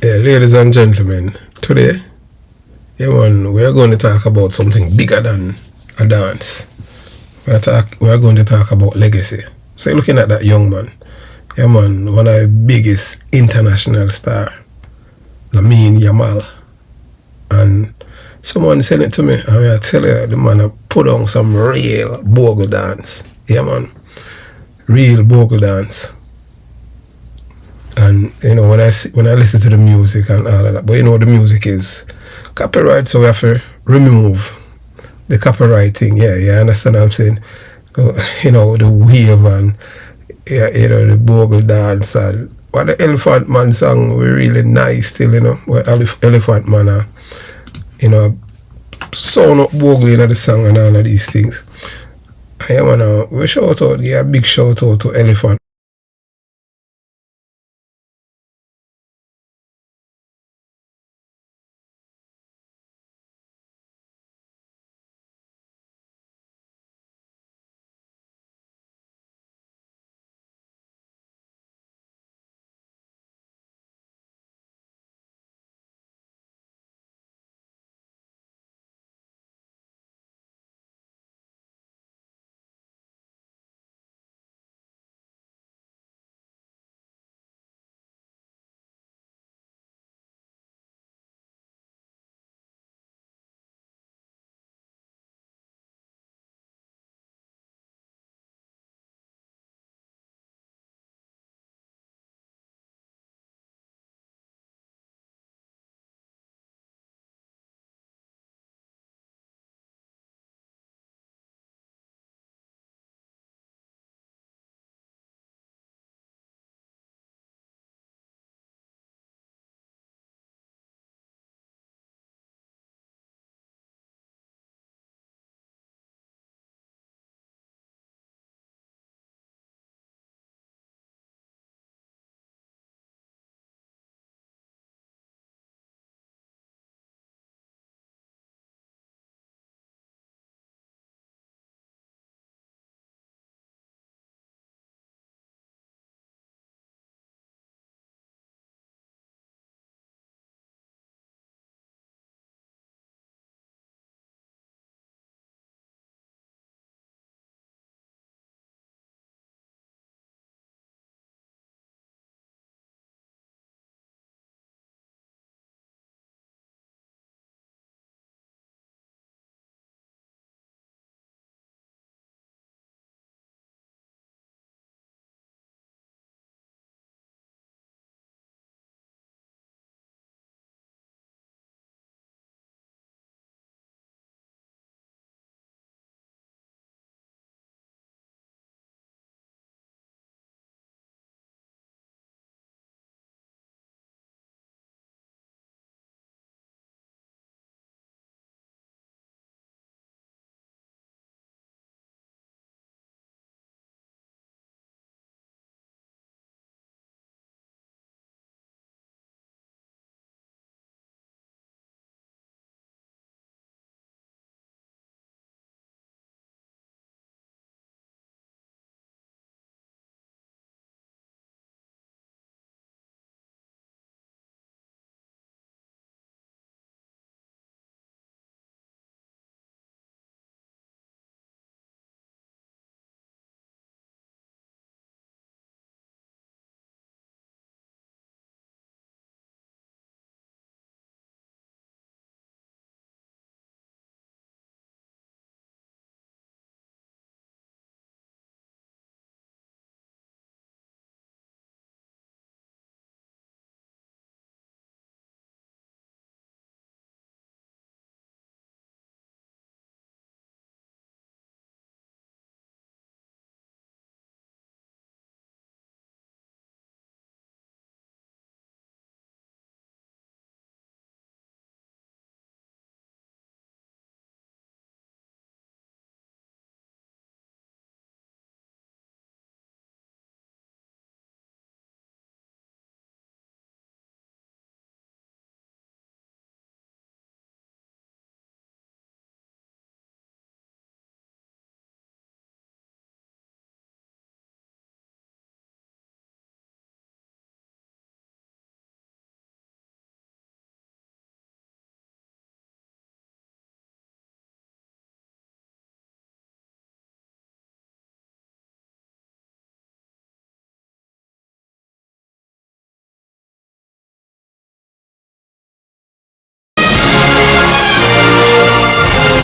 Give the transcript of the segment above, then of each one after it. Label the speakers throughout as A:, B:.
A: Yeah, ladies and gentlemen, today, yeah, man, we are going to talk about something bigger than a dance. We are going to talk about legacy. So you're looking at that young man, yeah, man, one of the biggest international star, Lamine Yamal, and someone sent it to me, and I tell you, the man put on some real Bogle dance, yeah, man, real Bogle dance. And you know, when I listen to the music and all of that, but you know, the music is copyright, so we have to remove the copyright thing. Yeah, you understand what I'm saying? You know, the wave and yeah, you know, the Bogle dance and what the Elephant Man song were really nice still, you know. Where Elephant Man you know, sound up Bogle in the song and all of these things. And yeah, man, we shout out, yeah, big shout out to Elephant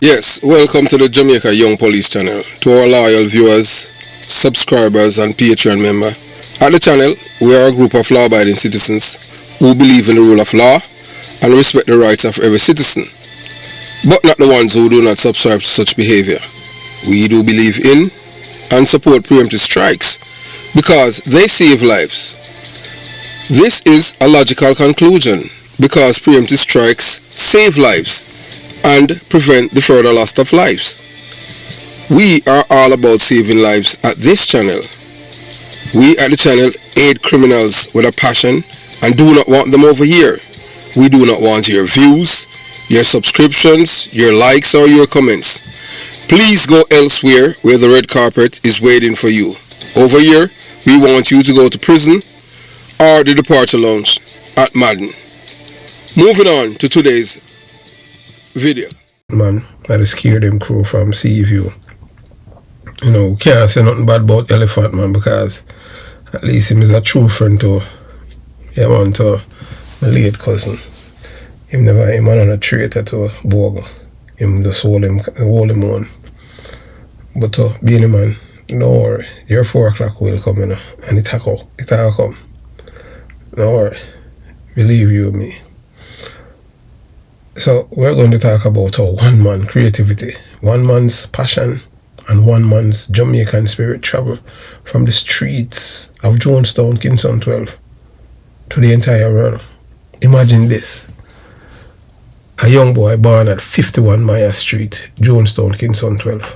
A: Yes, welcome to the Jamaica Young Police channel. To our loyal viewers, subscribers and Patreon member. At the channel, we are a group of law-abiding citizens who believe in the rule of law and respect the rights of every citizen, but not the ones who do not subscribe to such behavior. We do believe in and support preemptive strikes because they save lives. This is a logical conclusion because preemptive strikes save lives and prevent the further loss of lives. We are all about saving lives at this channel. We at the channel aid criminals with a passion and do not want them over here. We do not want your views, your subscriptions, your likes or your comments. Please go elsewhere where the red carpet is waiting for you. Over here, we want you to go to prison or the departure lounge at Madden. Moving on to today's video. Man, that scared them crew from Seaview. You know, can't say nothing bad about Elephant, man, because at least him is a true friend to, to my late cousin. Him on a traitor to Bogle. Him just hold him on. But being a man, don't worry, your 4 o'clock will come, and it'll come. Don't worry, believe you me. So we're going to talk about our one man creativity, one man's passion, and one man's Jamaican spirit travel from the streets of Jonestown, Kingston 12 to the entire world. Imagine this. A young boy born at 51 Maya Street, Jonestown, Kingston 12.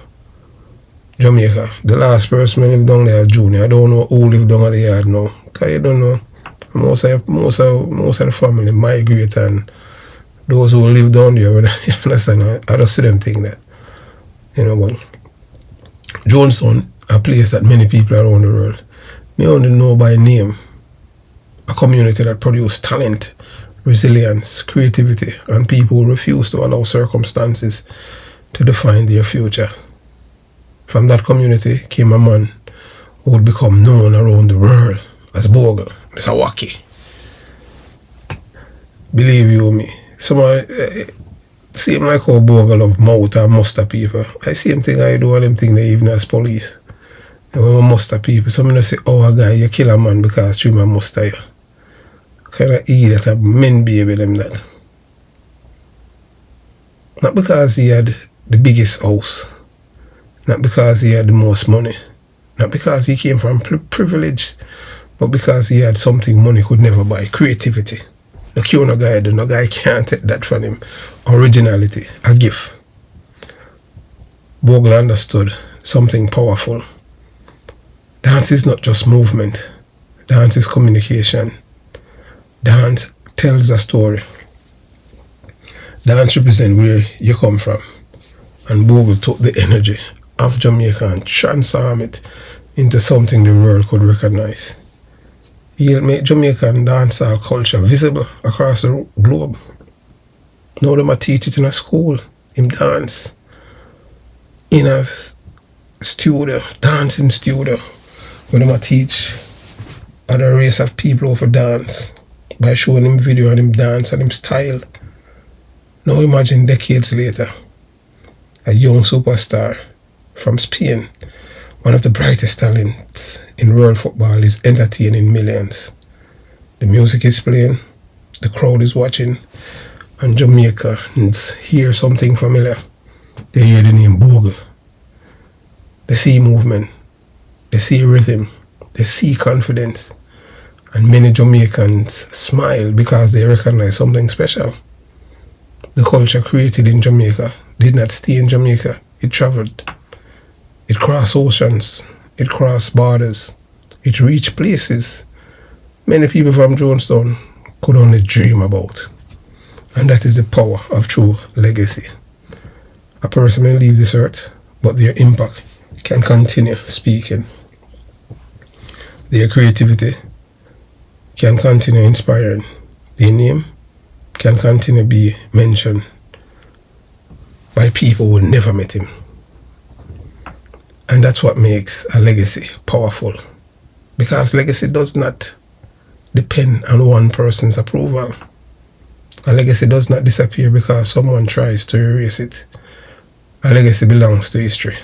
A: Jamaica. The last person who lived down there as Junior. I don't know who lived down at the yard now. Because you don't know. Most of the family migrate, and those who live down there, you understand, I just see them think that. But Jonestown, a place that many people around the world may only know by name. A community that produces talent, resilience, creativity, and people who refuse to allow circumstances to define their future. From that community came a man who would become known around the world as Bogle, Mr. Wacky. Believe you me, someone seem like how Bogle of mouth and muster people. I see him thing I do and them thing they even as police. And when I muster people, someone say, oh a guy, you kill a man because you man muster you. Kind of idiot a men baby them that. Not because he had the biggest house. Not because he had the most money. Not because he came from privilege. But because he had something money could never buy. Creativity. No guy can't take that from him. Originality. A gift. Bogle understood something powerful. Dance is not just movement. Dance is communication. Dance tells a story. Dance represents where you come from. And Bogle took the energy of Jamaica and transformed it into something the world could recognize. He'll make Jamaican dancehall culture visible across the globe. Now them a teach it in a school, him dance. In a studio, dancing studio, where them a teach other race of people how to dance by showing him video and him dance and him style. Now imagine decades later, a young superstar from Spain, one of the brightest talents in world football, is entertaining millions. The music is playing, the crowd is watching, and Jamaicans hear something familiar. They hear the name Bogle. They see movement, they see rhythm, they see confidence, and many Jamaicans smile because they recognize something special. The culture created in Jamaica did not stay in Jamaica, it traveled. It crossed oceans, it crossed borders, it reached places many people from Jonestown could only dream about. And that is the power of true legacy. A person may leave this earth, but their impact can continue speaking. Their creativity can continue inspiring. Their name can continue be mentioned by people who never met him. And that's what makes a legacy powerful. Because legacy does not depend on one person's approval. A legacy does not disappear because someone tries to erase it. A legacy belongs to history,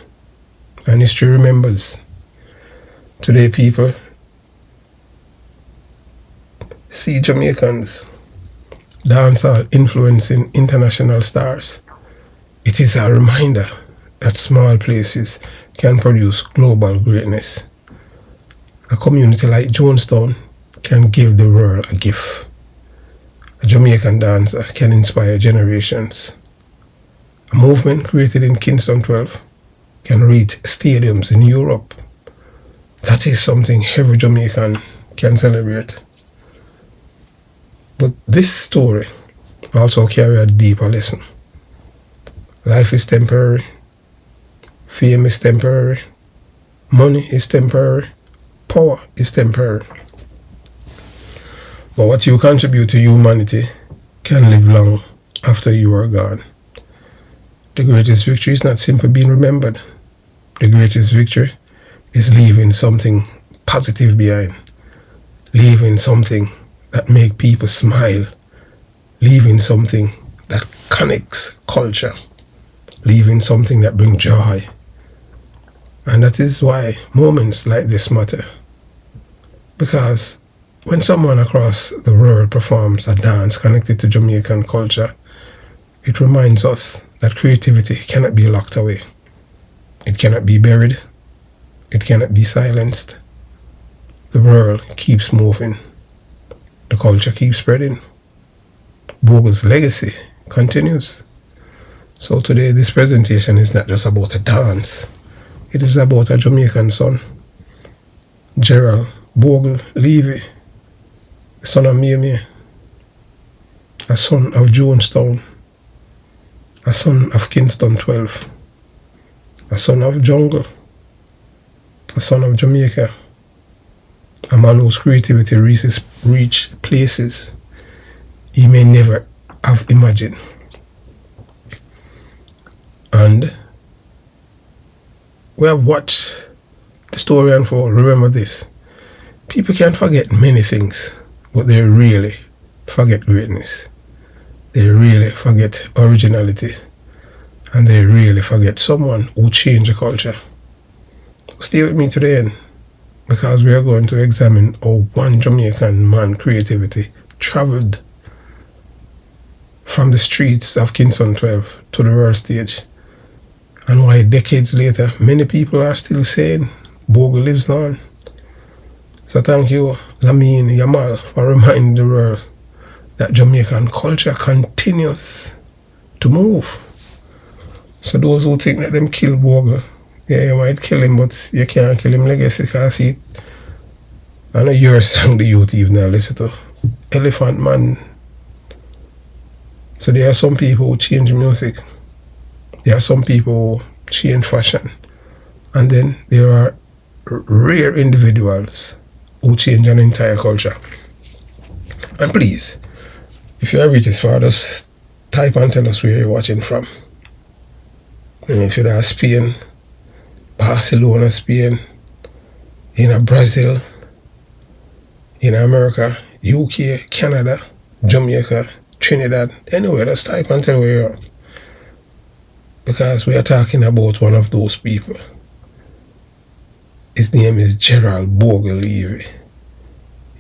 A: and history remembers. Today people see Jamaicans dancehall influencing international stars. It is a reminder that small places can produce global greatness. A community like Jonestown can give the world a gift. A Jamaican dancer can inspire generations. A movement created in Kingston 12 can reach stadiums in Europe. That is something every Jamaican can celebrate. But this story also carries a deeper lesson. Life is temporary. Fame is temporary. Money is temporary. Power is temporary. But what you contribute to humanity can live long after you are gone. The greatest victory is not simply being remembered. The greatest victory is leaving something positive behind. Leaving something that makes people smile. Leaving something that connects culture. Leaving something that brings joy. And that is why moments like this matter. Because when someone across the world performs a dance connected to Jamaican culture, it reminds us that creativity cannot be locked away. It cannot be buried. It cannot be silenced. The world keeps moving. The culture keeps spreading. Bogle's legacy continues. So today this presentation is not just about a dance. It is about a Jamaican son, Gerald, Bogle, Levy, son of Mimi, a son of Jonestown, a son of Kingston 12, a son of Jungle, a son of Jamaica, a man whose creativity reaches places he may never have imagined. And we have watched the story unfold. Remember this. People can forget many things, but they really forget greatness. They really forget originality. And they really forget someone who changed the culture. Stay with me to the end, because we are going to examine how one Jamaican man creativity traveled from the streets of Kingston 12 to the world stage, and why decades later many people are still saying Bogle lives on. So thank you, Lamine Yamal, for reminding the world that Jamaican culture continues to move. So those who think that them kill Bogle, yeah, you might kill him, but you can't kill him legacy, because I know you're sang the youth even now listen to Elephant Man. So there are some people who change music. There are some people who change fashion. And then there are rare individuals who change an entire culture. And please, if you have reached this far, just type and tell us where you're watching from. And if you're Spain, Barcelona, Spain, in Brazil, in America, UK, Canada, Jamaica, Trinidad, anywhere, just type and tell where you're at. Because we are talking about one of those people. His name is Gerald Bogle Levy.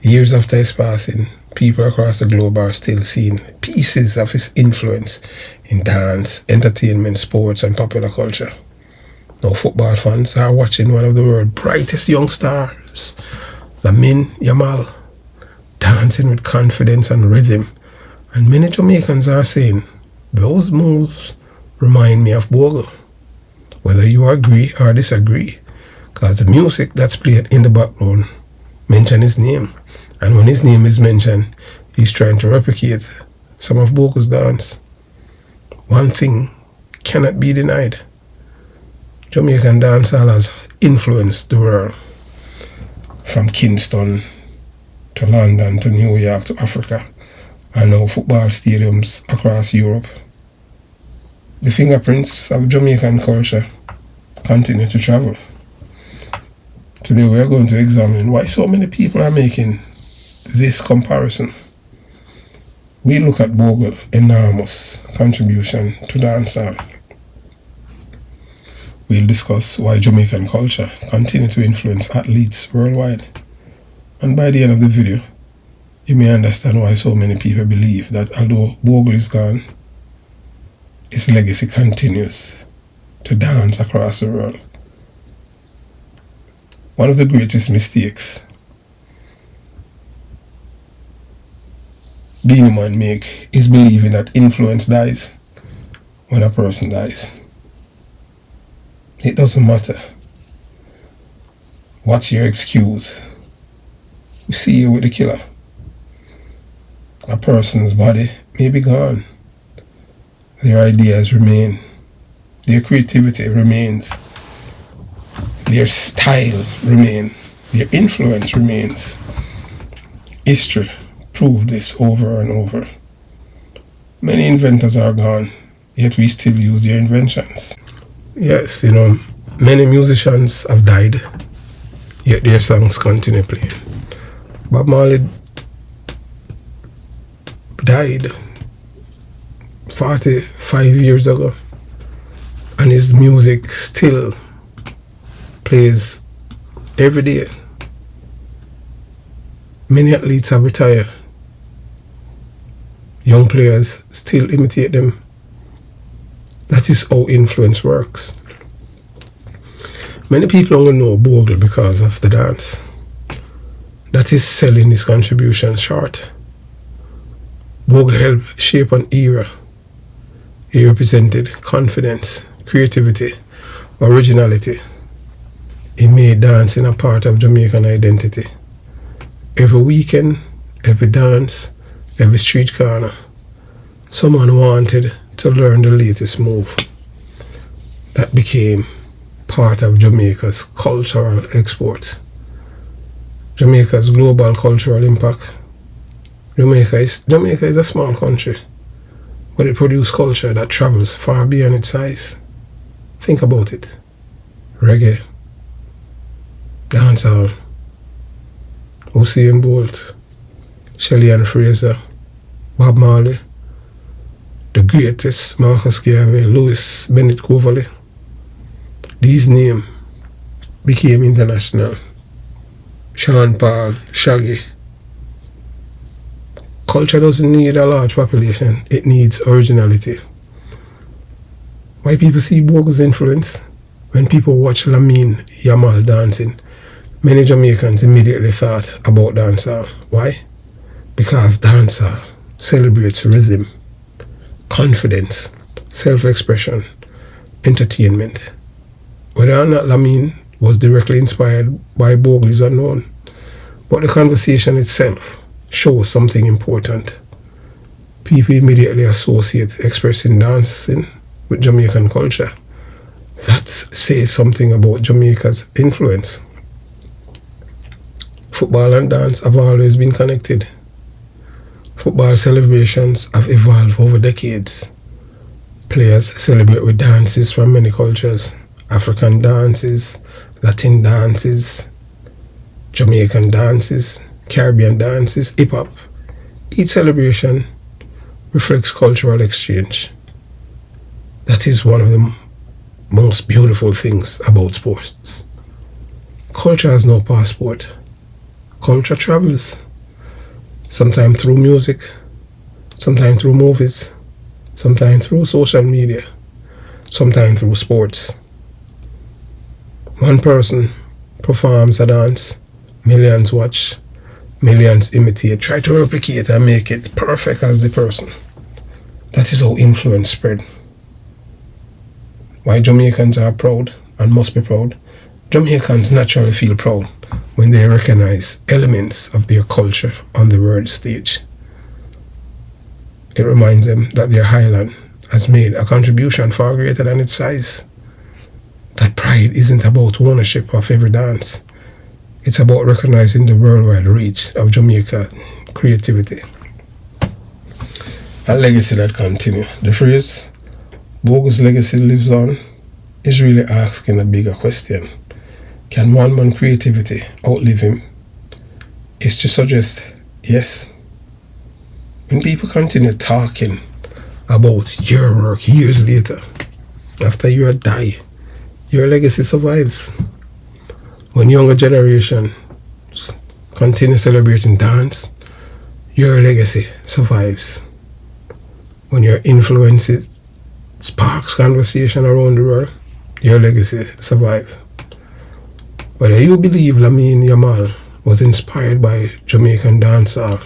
A: Years after his passing, people across the globe are still seeing pieces of his influence in dance, entertainment, sports, and popular culture. Now football fans are watching one of the world's brightest young stars, Lamine Yamal, dancing with confidence and rhythm. And many Jamaicans are saying, those moves remind me of Bogle. Whether you agree or disagree, because the music that's played in the background mention his name. And when his name is mentioned, he's trying to replicate some of Bogle's dance. One thing cannot be denied. Jamaican dancehall has influenced the world. From Kingston to London to New York to Africa, and now football stadiums across Europe. The fingerprints of Jamaican culture continue to travel. Today we are going to examine why so many people are making this comparison. We look at Bogle's enormous contribution to dancehall. we'll discuss why Jamaican culture continue to influence athletes worldwide. And by the end of the video, you may understand why so many people believe that although Bogle is gone, his legacy continues to dance across the world. One of the greatest mistakes Beenie Man make is believing that influence dies when a person dies. It doesn't matter. What's your excuse? We see you with the killer. A person's body may be gone. Their ideas remain. Their creativity remains. Their style remains. Their influence remains. History proved this over and over. Many inventors are gone, yet we still use their inventions. Yes, many musicians have died, yet their songs continue playing. Bob Marley died 45 years ago, and his music still plays every day. Many athletes have retired. Young players still imitate them. That is how influence works. Many people only know Bogle because of the dance. That is selling his contribution short. Bogle helped shape an era. He represented confidence, creativity, originality. He made dancing a part of Jamaican identity. Every weekend, every dance, every street corner, someone wanted to learn the latest move. That became part of Jamaica's cultural export. Jamaica's global cultural impact. Jamaica is a small country, but it produces culture that travels far beyond its size. Think about it. Reggae, dancehall, Usain Bolt, Shelly and Fraser, Bob Marley, the greatest Marcus Garvey, Louis Bennett Coverley. These names became international. Sean Paul, Shaggy. Culture doesn't need a large population, it needs originality. Why people see Bogle's influence? When people watch Lamine Yamal dancing, many Jamaicans immediately thought about dancehall. Why? Because dancehall celebrates rhythm, confidence, self-expression, entertainment. Whether or not Lamine was directly inspired by Bogle is unknown, but the conversation itself shows something important. People immediately associate expressing dancing with Jamaican culture. That says something about Jamaica's influence. Football and dance have always been connected. Football celebrations have evolved over decades. Players celebrate with dances from many cultures. African dances, Latin dances, Jamaican dances, Caribbean dances, hip-hop. Each celebration reflects cultural exchange. That is one of the most beautiful things about sports. Culture has no passport. Culture travels. Sometimes through music, sometimes through movies, sometimes through social media, sometimes through sports. One person performs a dance, millions watch, millions imitate, try to replicate and make it perfect as the person. That is how influence spread. Why Jamaicans are proud and must be proud? Jamaicans naturally feel proud when they recognize elements of their culture on the world stage. It reminds them that their highland has made a contribution far greater than its size. That pride isn't about ownership of every dance. It's about recognizing the worldwide reach of Jamaica creativity. A legacy that continues. The phrase, Bogle's legacy lives on, is really asking a bigger question. Can one man's creativity outlive him? Is to suggest yes. When people continue talking about your work years later, after you had died, your legacy survives. When younger generation continue celebrating dance, your legacy survives. When your influence sparks conversation around the world, your legacy survives. Whether you believe Lamine Yamal was inspired by Jamaican dancehall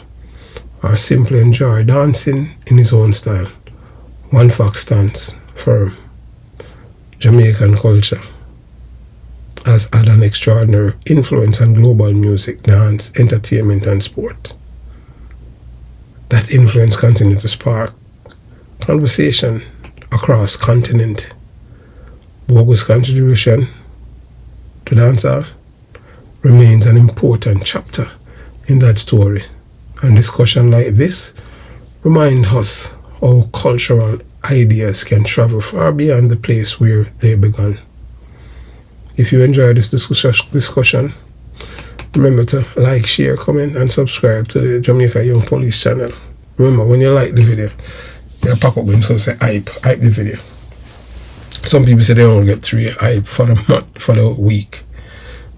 A: or simply enjoy dancing in his own style, one fact stands firm. Jamaican culture has had an extraordinary influence on global music, dance, entertainment, and sport. That influence continues to spark conversation across continent. Bogle's contribution to dancehall remains an important chapter in that story, and discussion like this remind us how cultural ideas can travel far beyond the place where they began. If you enjoyed this discussion, remember to like, share, comment, and subscribe to the Jamaica Young Police channel. Remember, when you like the video, you pack up when some say hype the video. Some people say they only get 3 hype for the month, for the week.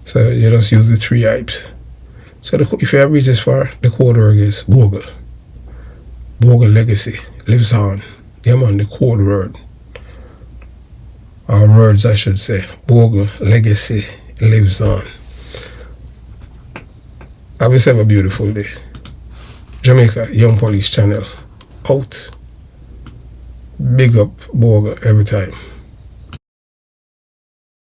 A: So you just use the 3 hypes. So if you have reached this far, the code word is Bogle. Bogle legacy lives on. Yeah man, the code word. Or words I should say. Bogle legacy lives on. Have yourself a beautiful day. Jamaica Young Police channel out. Big up Bogle every time.